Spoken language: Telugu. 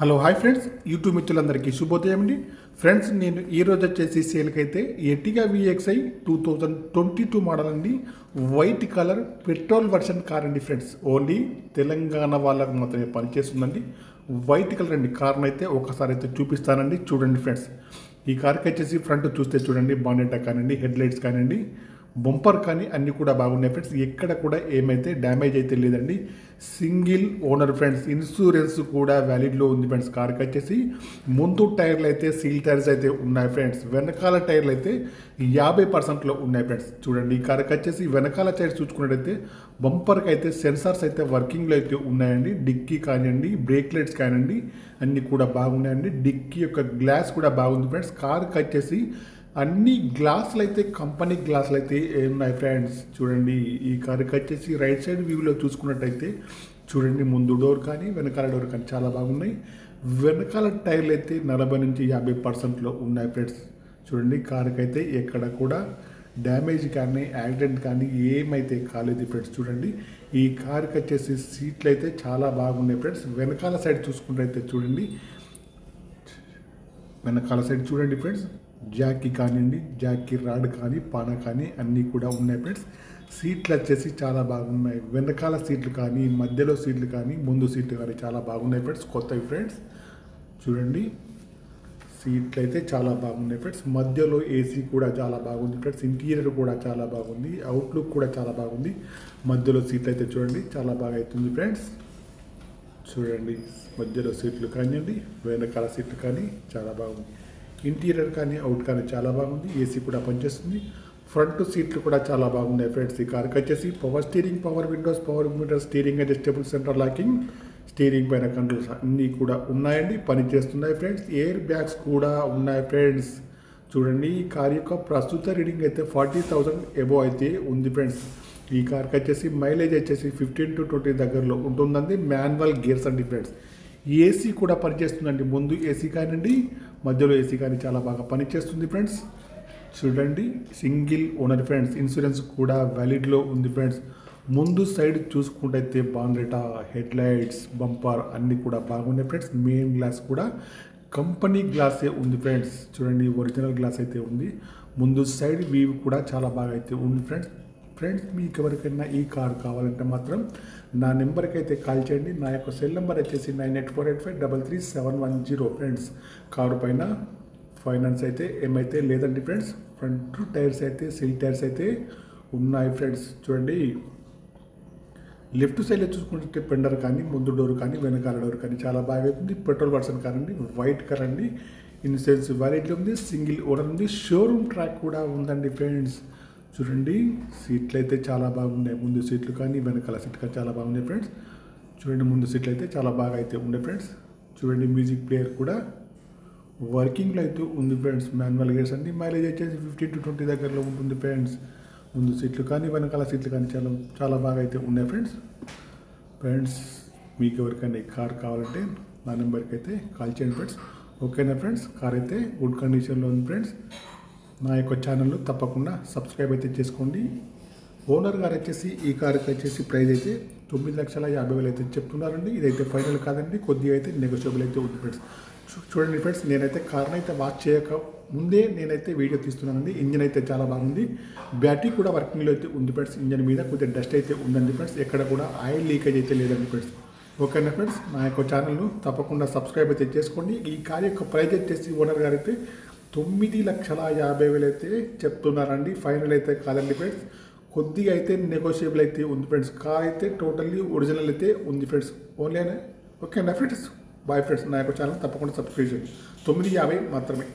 హలో హాయ్ ఫ్రెండ్స్, యూట్యూబ్ మిత్రులందరికీ శుభోదయం అండి. ఫ్రెండ్స్, నేను ఈరోజు వచ్చేసి సేల్కి అయితే ఎర్టిగా VXi 2022 మోడల్ అండి. White colour petrol version car అండి ఫ్రెండ్స్. ఓన్లీ తెలంగాణ వాళ్ళకు మాత్రమే పనిచేస్తుందండి. వైట్ కలర్ అండి. కార్ని అయితే ఒకసారి అయితే చూపిస్తానండి, చూడండి ఫ్రెండ్స్. ఈ కార్కి వచ్చేసి ఫ్రంట్ చూస్తే చూడండి, బానెట్ కానివ్వండి, హెడ్ లైట్స్ కానివ్వండి, బంపర్ కానీ అన్నీ కూడా బాగున్నాయి ఫ్రెండ్స్. ఎక్కడ కూడా ఏమైతే డ్యామేజ్ అయితే లేదండి. Single owner friends. ఇన్సూరెన్స్ కూడా వ్యాలిడ్లో ఉంది ఫ్రెండ్స్. కార్కి వచ్చేసి ముందు టైర్లు అయితే సీల్ టైర్స్ అయితే ఉన్నాయి ఫ్రెండ్స్. వెనకాల టైర్లు అయితే 50%లో ఉన్నాయి ఫ్రెండ్స్. చూడండి, ఈ కార్కి వచ్చేసి వెనకాల టైర్స్ చూసుకున్నట్టయితే బంపర్కి అయితే సెన్సార్స్ అయితే వర్కింగ్లో అయితే ఉన్నాయండి. డిక్కీ కానివ్వండి, బ్రేక్ లైట్స్ కానివ్వండి అన్నీ కూడా బాగున్నాయండి. డిక్కీ యొక్క గ్లాస్ కూడా బాగుంది ఫ్రెండ్స్. కార్కి వచ్చేసి అన్ని గ్లాసులు అయితే కంపెనీ గ్లాసులు అయితే ఉన్నాయి ఫ్రెండ్స్. చూడండి, ఈ కార్కి వచ్చేసి రైట్ సైడ్ వ్యూలో చూసుకున్నట్టయితే చూడండి, ముందు డోర్ కానీ వెనకాల డోర్ కానీ చాలా బాగున్నాయి. వెనకాల టైర్లు అయితే 40 నుంచి 50%లో ఉన్నాయి ఫ్రెండ్స్. చూడండి, కార్కి అయితే ఎక్కడ కూడా డ్యామేజ్ కానీ యాక్సిడెంట్ కానీ ఏమైతే కాలేదు ఫ్రెండ్స్. చూడండి, ఈ కార్కి వచ్చేసి సీట్లు అయితే చాలా బాగున్నాయి ఫ్రెండ్స్. వెనకాల సైడ్ చూసుకుంటే చూడండి, వెనకాల సైడ్ చూడండి ఫ్రెండ్స్, జాకీ కానివ్వండి, జాకీ రాడ్ కానీ పాన కానీ అన్నీ కూడా ఉన్నాయి ఫ్రెండ్స్. సీట్లు వచ్చేసి చాలా బాగున్నాయి. వెనకాల సీట్లు కానీ, మధ్యలో సీట్లు కానీ, ముందు సీట్లు కానీ చాలా బాగున్నాయి ఫ్రెండ్స్. కొత్తవి ఫ్రెండ్స్. చూడండి, సీట్లు అయితే చాలా బాగున్నాయి ఫ్రెండ్స్. మధ్యలో ఏసీ కూడా చాలా బాగుంది ఫ్రెండ్స్. ఇంటీరియర్ కూడా చాలా బాగుంది. అవుట్లుక్ కూడా చాలా బాగుంది. మధ్యలో సీట్లు అయితే చూడండి చాలా బాగా అవుతుంది ఫ్రెండ్స్. చూడండి, మధ్యలో సీట్లు కానివ్వండి, వెనకాల సీట్లు కానీ చాలా బాగుంది. ఇంటీరియర్ కానీ అవుట్ కానీ చాలా బాగుంది. ఏసీ కూడా పనిచేస్తుంది. ఫ్రంట్ సీట్లు కూడా చాలా బాగున్నాయి ఫ్రెండ్స్. ఈ కార్కి వచ్చేసి power steering, power Windows, power metre, steering adjustable centre locking, steering పైన కంట్రోల్స్ అన్నీ కూడా ఉన్నాయండి, పనిచేస్తున్నాయి ఫ్రెండ్స్. ఎయిర్ బ్యాగ్స్ కూడా ఉన్నాయి ఫ్రెండ్స్. చూడండి, ఈ కార్ యొక్క ప్రస్తుత రీడింగ్ అయితే 40,000 ఎబో అయితే ఉంది ఫ్రెండ్స్. ఈ కార్కి వచ్చేసి మైలేజ్ వచ్చేసి 15 to 20 దగ్గరలో ఉంటుందండి. మాన్యువల్ గేర్స్ అండి ఫ్రెండ్స్. ఏసీ కూడా పనిచేస్తుందండి. ముందు ఏసీ కానివ్వండి, మధ్యలో ఏసీ కానీ చాలా బాగా పనిచేస్తుంది ఫ్రెండ్స్. చూడండి, సింగిల్ ఓనర్ ఫ్రెండ్స్. ఇన్సూరెన్స్ కూడా వ్యాలిడ్లో ఉంది ఫ్రెండ్స్. ముందు సైడ్ చూసుకుంటే బాన్లెటా, హెడ్ లైట్స్, బంపర్ అన్నీ కూడా బాగున్నాయి ఫ్రెండ్స్. మెయిన్ గ్లాస్ కూడా కంపెనీ గ్లాసే ఉంది ఫ్రెండ్స్. చూడండి, ఒరిజినల్ గ్లాస్ అయితే ఉంది. ముందు సైడ్ వ్యూ కూడా చాలా బాగా అయితే ఉంది ఫ్రెండ్స్. మీకు ఎవరికైనా ఈ కార్ కావాలంటే మాత్రం నా నెంబర్కి అయితే కాల్ చేయండి. నా యొక్క సెల్ నెంబర్ వచ్చేసి 9848533710 ఫ్రెండ్స్. కారు పైన ఫైనాన్స్ అయితే ఏమైతే లేదండి ఫ్రెండ్స్. ఫ్రంట్ టైర్స్ అయితే సీల్ టైర్స్ అయితే ఉన్నాయి ఫ్రెండ్స్. చూడండి, లెఫ్ట్ సైడ్లో చూసుకుంటే పెండర్ కానీ, ముందు డోర్ కానీ, వెనకాల డోర్ కానీ చాలా బాగా అవుతుంది. పెట్రోల్ వర్షన్ కార్ అండి, వైట్ కలర్ అండి. ఇన్సూరెన్స్ వ్యాలిడ్లో ఉంది. సింగిల్ ఓనర్ ఉంది. షోరూమ్ ట్రాక్ కూడా ఉందండి ఫ్రెండ్స్. చూడండి, సీట్లు అయితే చాలా బాగున్నాయి. ముందు సీట్లు కానీ వెనకాల సీట్లు కానీ చాలా బాగున్నాయి ఫ్రెండ్స్. చూడండి, ముందు సీట్లు అయితే చాలా బాగా అయితే ఉన్నాయి ఫ్రెండ్స్. చూడండి, మ్యూజిక్ ప్లేయర్ కూడా వర్కింగ్లో అయితే ఉంది ఫ్రెండ్స్. మాన్యువల్ గేర్స్ అండి. మైలేజ్ వచ్చేసి 15 to 20 దగ్గరలో ఉంటుంది ఫ్రెండ్స్. ముందు సీట్లు కానీ వెనకాల సీట్లు కానీ చాలా చాలా బాగా అయితే ఉన్నాయి ఫ్రెండ్స్. మీకు ఎవరికైనా ఈ కార్ కావాలంటే నా నెంబర్కి అయితే కాల్ చేయండి ఫ్రెండ్స్. ఓకేనా ఫ్రెండ్స్. కార్ అయితే గుడ్ కండిషన్లో ఉంది ఫ్రెండ్స్. నా యొక్క ఛానల్ను తప్పకుండా సబ్స్క్రైబ్ అయితే చేసుకోండి. ఓనర్ గారు వచ్చేసి ఈ కార్కి వచ్చేసి ప్రైస్ అయితే 9,50,000 అయితే చెప్తున్నారండి. ఇదైతే ఫైనల్ కాదండి, కొద్దిగా అయితే నెగోషియబుల్ అయితే ఉంది ఫ్రెండ్స్. చూడండి ఫ్రెండ్స్, నేనైతే కార్ని అయితే వాచ్ చేయక ముందే నేనైతే వీడియో తీస్తున్నానండి. ఇంజిన్ అయితే చాలా బాగుంది. బ్యాటరీ కూడా వర్కింగ్లో అయితే ఉంది ఫ్రెండ్స్. ఇంజిన్ మీద కొద్దిగా డస్ట్ అయితే ఉందండి ఫ్రెండ్స్. ఎక్కడ కూడా ఆయిల్ లీకేజ్ అయితే లేదండి ఫ్రెండ్స్. ఓకేనా ఫ్రెండ్స్. నా యొక్క ఛానల్ను తప్పకుండా సబ్స్క్రైబ్ అయితే చేసుకోండి. ఈ కార్ యొక్క ప్రైస్ వచ్చేసి ఓనర్ గారు అయితే 9,50,000 అయితే చెప్తున్నారండి. ఫైనల్ అయితే కాదండి ఫ్రెండ్స్. కొద్దిగా అయితే నెగోషియబుల్ అయితే ఉంది ఫ్రెండ్స్. కార్ అయితే టోటల్లీ ఒరిజినల్ అయితే ఉంది ఫ్రెండ్స్. ఓన్లీ ఓకేనా ఫ్రెండ్స్. Bye friends. నా యొక్క ఛానల్ తప్పకుండా సబ్స్క్రైబ్ చేయండి. 9,50,000 మాత్రమే.